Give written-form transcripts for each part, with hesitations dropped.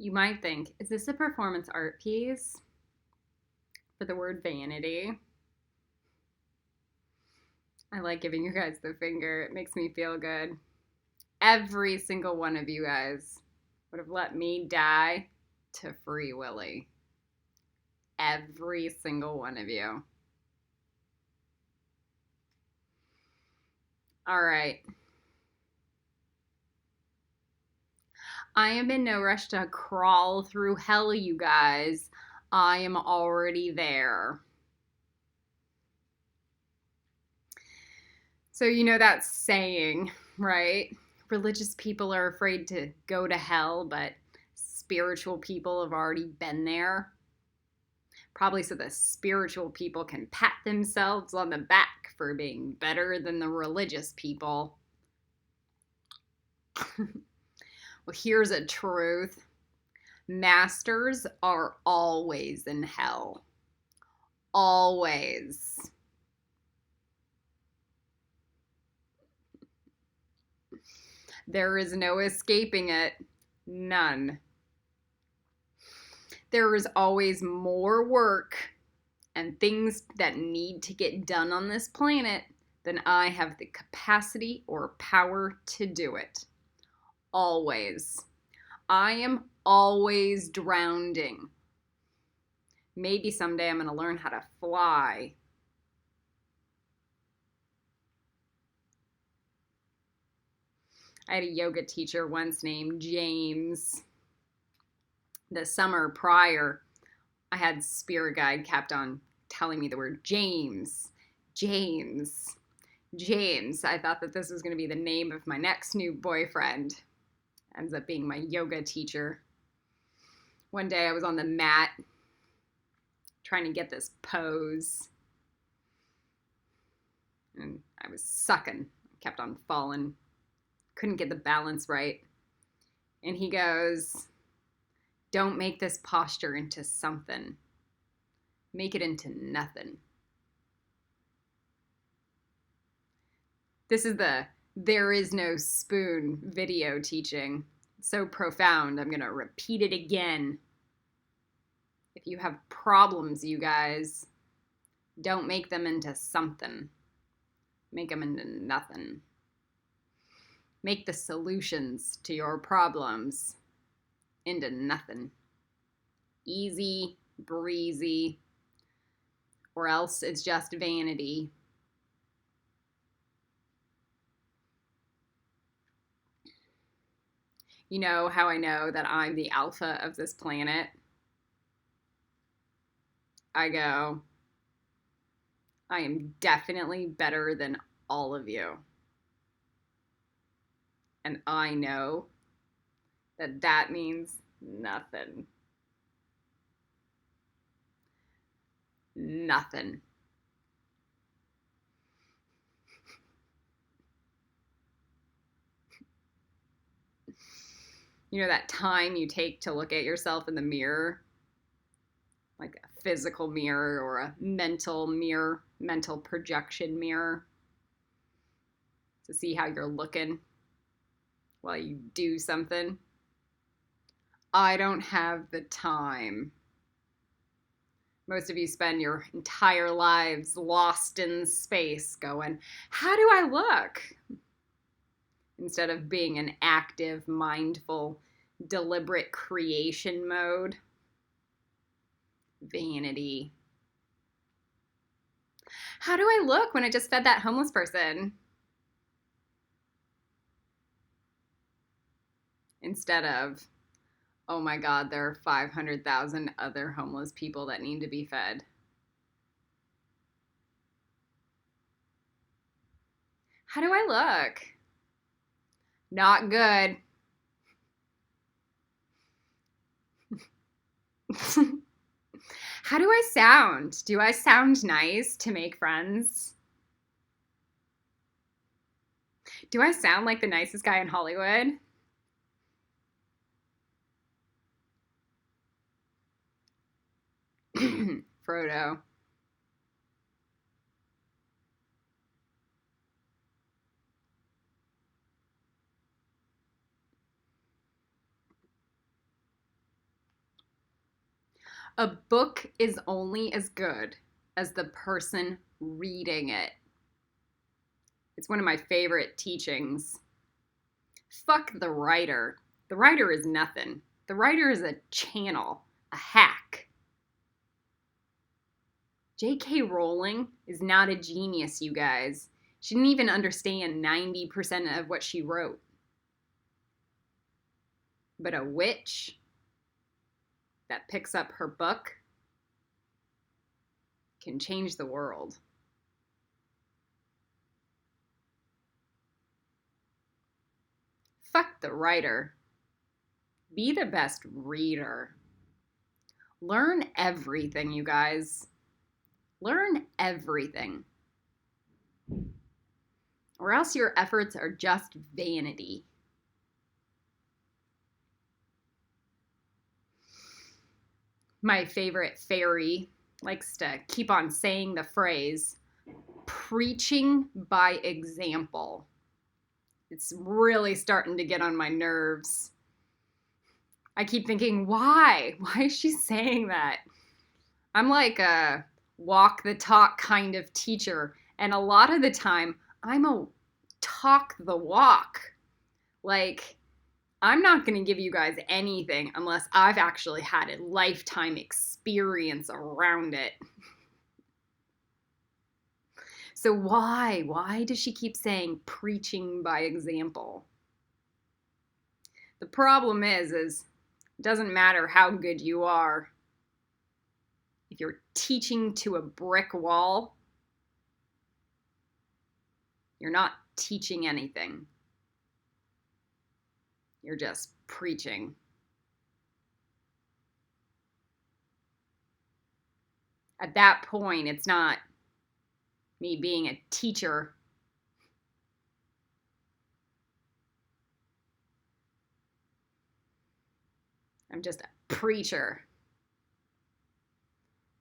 You might think, is this a performance art piece for the word vanity? I like giving you guys the finger. It makes me feel good. Every single one of you guys would have let me die to Free Willy. Every single one of you. All right. I am in no rush to crawl through hell, you guys. I am already there. So, you know that saying, right? Religious people are afraid to go to hell, but spiritual people have already been there. Probably so the spiritual people can pat themselves on the back for being better than the religious people. Well, here's a truth. Masters are always in hell. Always. There is no escaping it. None. There is always more work and things that need to get done on this planet than I have the capacity or power to do it. Always. I am always drowning. Maybe someday I'm going to learn how to fly. I had a yoga teacher once named James. The summer prior, I had spirit guide kept on telling me the word James. James. James. I thought that this was going to be the name of my next new boyfriend. Ends up being my yoga teacher. One day I was on the mat trying to get this pose. And I was sucking. Kept on falling. Couldn't get the balance right. And he goes, don't make this posture into something. Make it into nothing. This is the there is no spoon video teaching. It's so profound, I'm going to repeat it again. If you have problems, you guys, don't make them into something. Make them into nothing. Make the solutions to your problems into nothing. Easy, breezy, or else it's just vanity. You know how I know that I'm the alpha of this planet? I go, I am definitely better than all of you. And I know that that means nothing. Nothing. You know that time you take to look at yourself in the mirror? Like a physical mirror or a mental mirror, mental projection mirror, to see how you're looking while you do something. I don't have the time. Most of you spend your entire lives lost in space going, how do I look? Instead of being in active, mindful, deliberate creation mode. Vanity. How do I look when I just fed that homeless person? Instead of, oh my God, there are 500,000 other homeless people that need to be fed. How do I look? Not good. How do I sound? Do I sound nice to make friends? Do I sound like the nicest guy in Hollywood? Frodo. A book is only as good as the person reading it. It's one of my favorite teachings. Fuck the writer. The writer is nothing. The writer is a channel, a hack. J.K. Rowling is not a genius, you guys. She didn't even understand 90% of what she wrote. But a witch that picks up her book can change the world. Fuck the writer. Be the best reader. Learn everything, you guys. Learn everything. Or else your efforts are just vanity. My favorite fairy likes to keep on saying the phrase, preaching by example. It's really starting to get on my nerves. I keep thinking, why? Why is she saying that? I'm like a walk the talk kind of teacher, and a lot of the time, I'm a talk the walk. Like, I'm not going to give you guys anything unless I've actually had a lifetime experience around it. So why? Why does she keep saying preaching by example? The problem is it doesn't matter how good you are. If you're teaching to a brick wall, you're not teaching anything. You're just preaching. At that point, it's not me being a teacher. I'm just a preacher.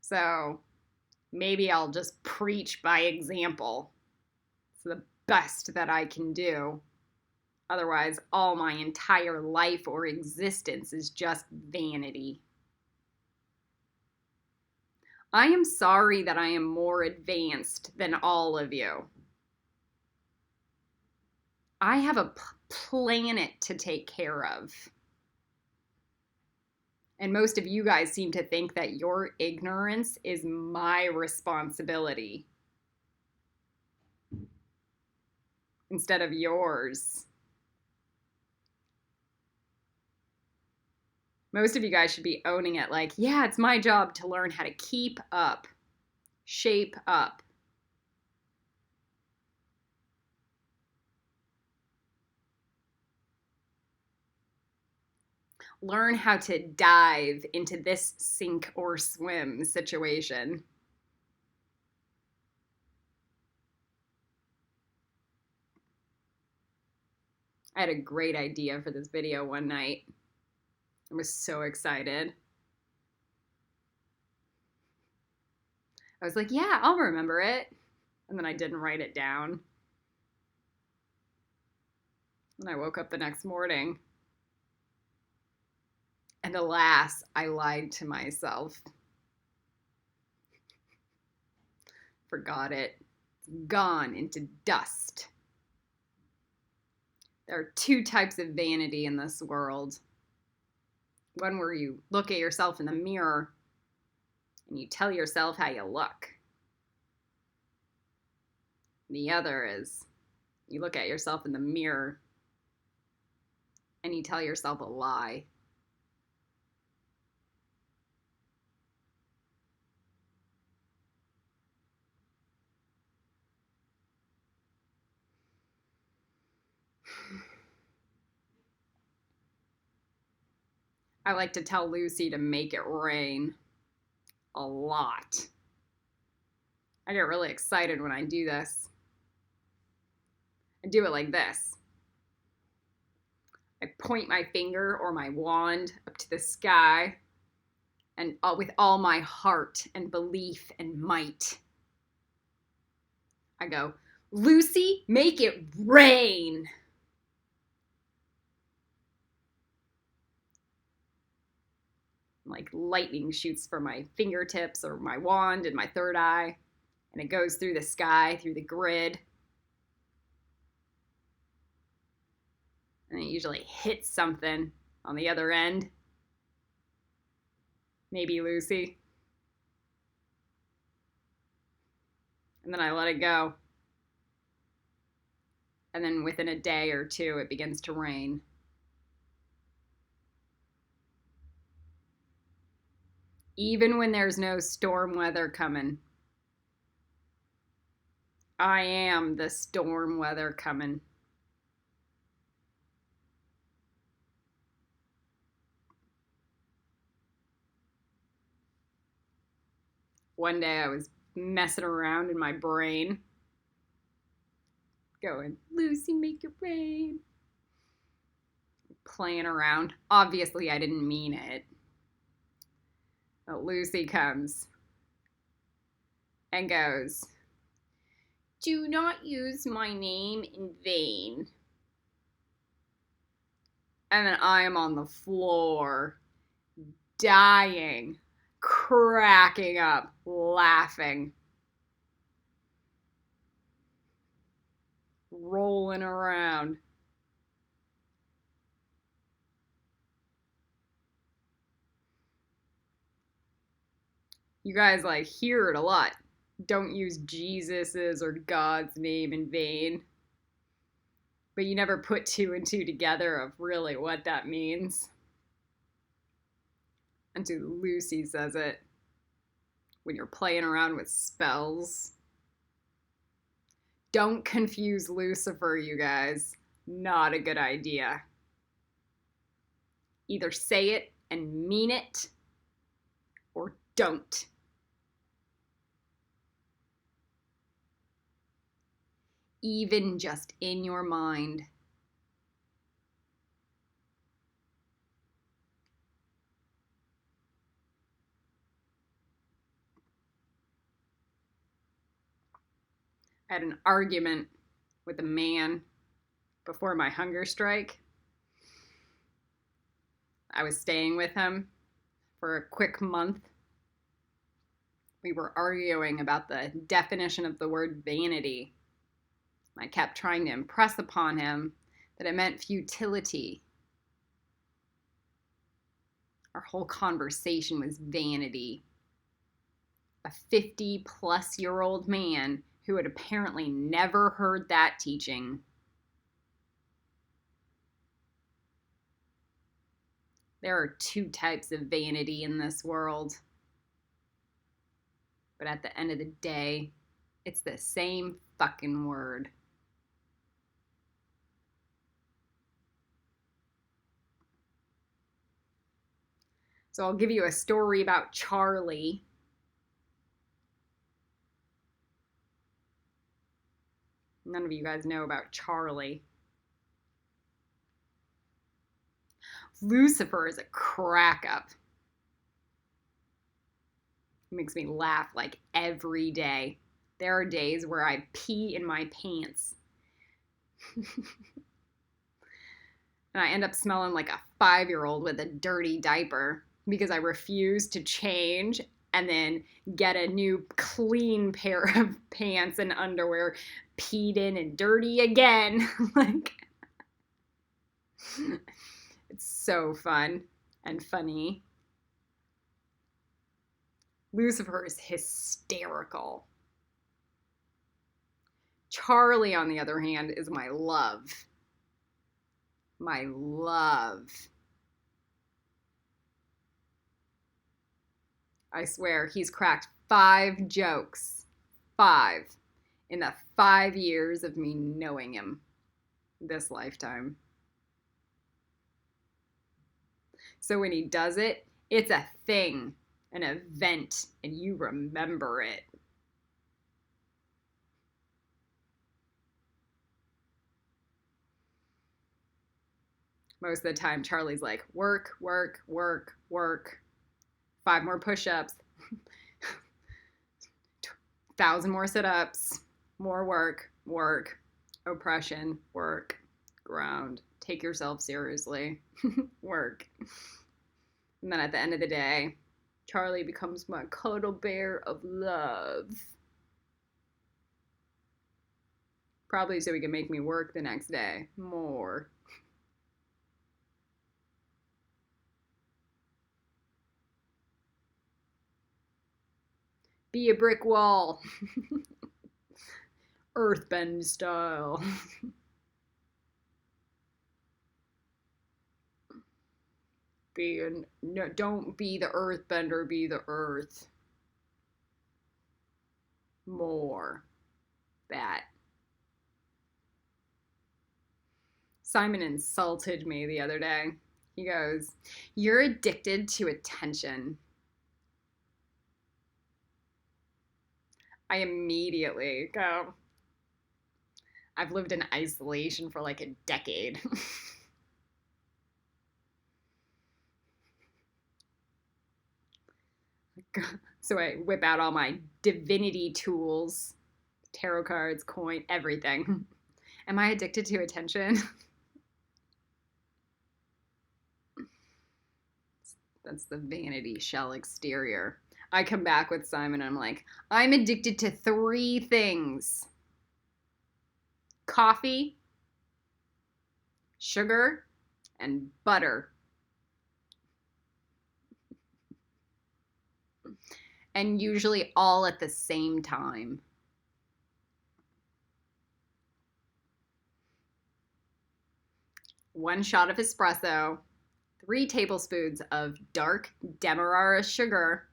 So maybe I'll just preach by example. It's the best that I can do. Otherwise, all my entire life or existence is just vanity. I am sorry that I am more advanced than all of you. I have a planet to take care of. And most of you guys seem to think that your ignorance is my responsibility instead of yours. Most of you guys should be owning it like, yeah, it's my job to learn how to keep up, shape up. Learn how to dive into this sink or swim situation. I had a great idea for this video one night. I was so excited. I was like, yeah, I'll remember it. And then I didn't write it down. And I woke up the next morning. And alas, I lied to myself. Forgot it. Gone into dust. There are two types of vanity in this world. One where you look at yourself in the mirror and you tell yourself how you look. The other is you look at yourself in the mirror and you tell yourself a lie. I like to tell Lucy to make it rain a lot. I get really excited when I do this. I do it like this. I point my finger or my wand up to the sky and with all my heart and belief and might, I go, Lucy, make it rain. Like lightning shoots from my fingertips or my wand and my third eye, and it goes through the sky, through the grid. And it usually hits something on the other end. Maybe Lucy. And then I let it go. And then within a day or two, it begins to rain. Even when there's no storm weather coming. I am the storm weather coming. One day I was messing around in my brain, going, Lucy, make it rain. Playing around. Obviously, I didn't mean it. But Lucy comes and goes, do not use my name in vain. And then I am on the floor, dying, cracking up, laughing, rolling around. You guys like hear it a lot. Don't use Jesus's or God's name in vain. But you never put two and two together of really what that means. Until Lucy says it. When you're playing around with spells. Don't confuse Lucifer, you guys. Not a good idea. Either say it and mean it, or don't. Even just in your mind. I had an argument with a man before my hunger strike. I was staying with him for a quick month. We were arguing about the definition of the word vanity. I kept trying to impress upon him that it meant futility. Our whole conversation was vanity. A 50-plus-year-old man who had apparently never heard that teaching. There are two types of vanity in this world. But at the end of the day, it's the same fucking word. So I'll give you a story about Charlie. None of you guys know about Charlie. Lucifer is a crack up. It makes me laugh like every day. There are days where I pee in my pants. And I end up smelling like a 5-year-old with a dirty diaper because I refuse to change and then get a new clean pair of pants and underwear peed in and dirty again. Like, it's so fun and funny. Lucifer is hysterical. Charlie, on the other hand, is my love. My love. I swear, he's cracked 5 jokes. 5. In the 5 years of me knowing him. This lifetime. So when he does it, it's a thing. An event. And you remember it. Most of the time, Charlie's like, work, work, work, work. 5 more push-ups. 1,000 more sit-ups. More work, work. Oppression, work. Ground. Take yourself seriously. Work. And then at the end of the day, Charlie becomes my cuddle bear of love. Probably so he can make me work the next day more. Be a brick wall. Earthbend style. No, don't be the earthbender, be the earth. More. That. Simon insulted me the other day. He goes, "You're addicted to attention." I immediately go, I've lived in isolation for like a decade. So I whip out all my divinity tools, tarot cards, coin, everything. Am I addicted to attention? That's the vanity shell exterior. I come back with Simon and I'm like, I'm addicted to 3 things: coffee, sugar, and butter. And usually all at the same time. One shot of espresso, 3 tablespoons of dark demerara sugar,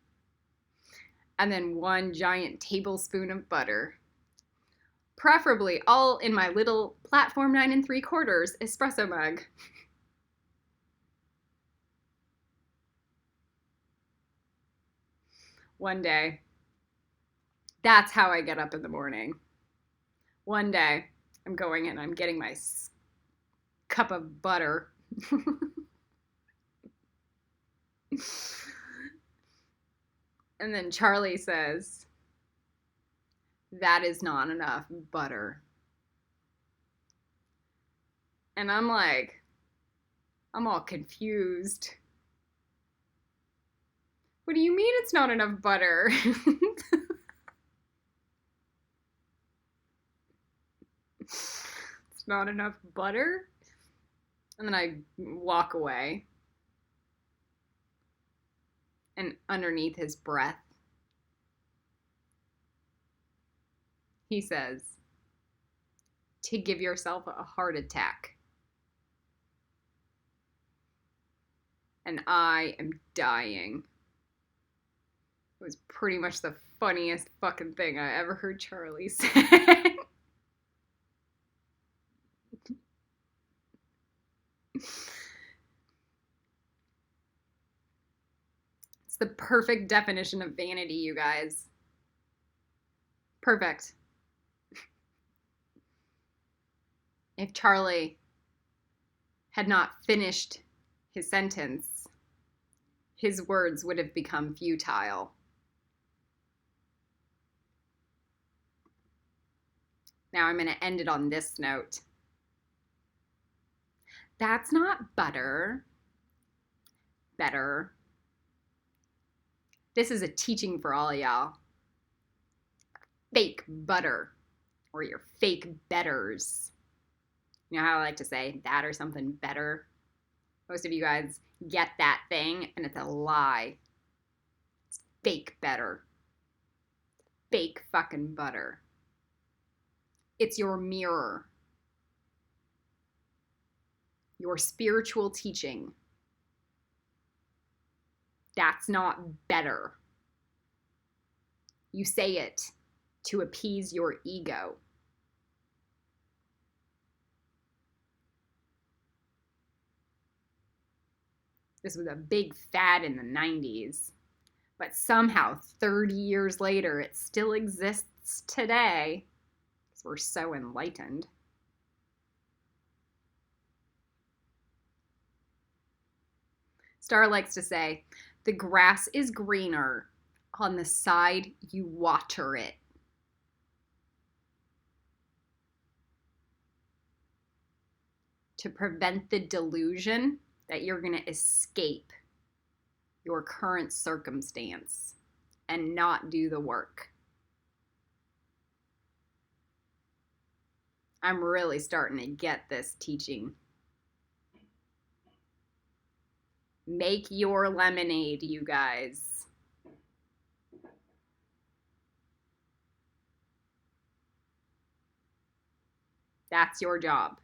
and then 1 giant tablespoon of butter. Preferably all in my little platform 9 3/4 espresso mug. One day, that's how I get up in the morning. One day, I'm going and I'm getting my cup of butter. And then Charlie says, "That is not enough butter." And I'm like, I'm all confused. What do you mean it's not enough butter? It's not enough butter? And then I walk away. And underneath his breath, he says, "To give yourself a heart attack." And I am dying. It was pretty much the funniest fucking thing I ever heard Charlie say. It's the perfect definition of vanity, you guys. Perfect. If Charlie had not finished his sentence, his words would have become futile. Now I'm going to end it on this note. That's not butter. Better. This is a teaching for all y'all. Fake butter, or your fake betters. You know how I like to say that or something better? Most of you guys get that thing, and it's a lie. It's fake better. Fake fucking butter. It's your mirror. Your spiritual teaching. That's not better. You say it to appease your ego. This was a big fad in the 90s, but somehow 30 years later, it still exists today because we're so enlightened. Star likes to say, the grass is greener on the side you water it. To prevent the delusion that you're going to escape your current circumstance and not do the work. I'm really starting to get this teaching. Make your lemonade, you guys. That's your job.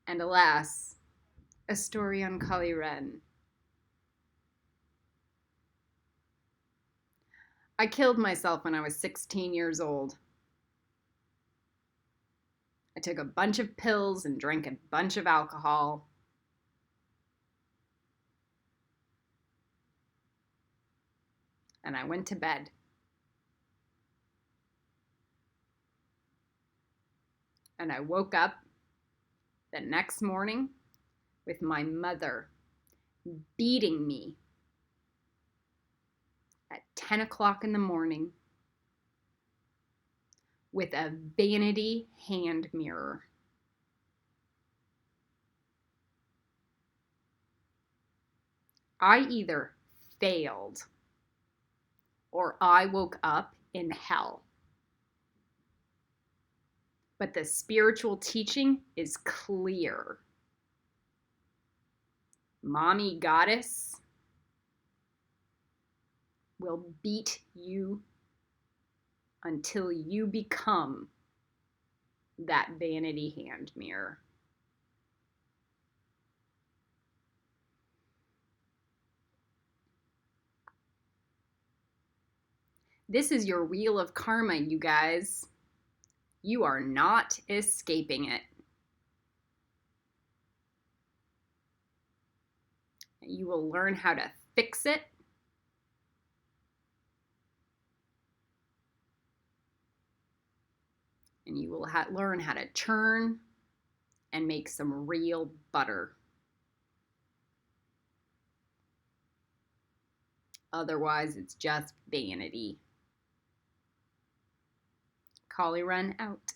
And alas, a story on Kali Ren. I killed myself when I was 16 years old. I took a bunch of pills and drank a bunch of alcohol. And I went to bed. And I woke up the next morning with my mother beating me at 10 o'clock in the morning with a vanity hand mirror. I either failed or I woke up in hell. But the spiritual teaching is clear. Mommy goddess will beat you until you become that vanity hand mirror. This is your wheel of karma, you guys. You are not escaping it. You will learn how to fix it. And you will learn how to churn and make some real butter. Otherwise, it's just vanity. Kali Ren out.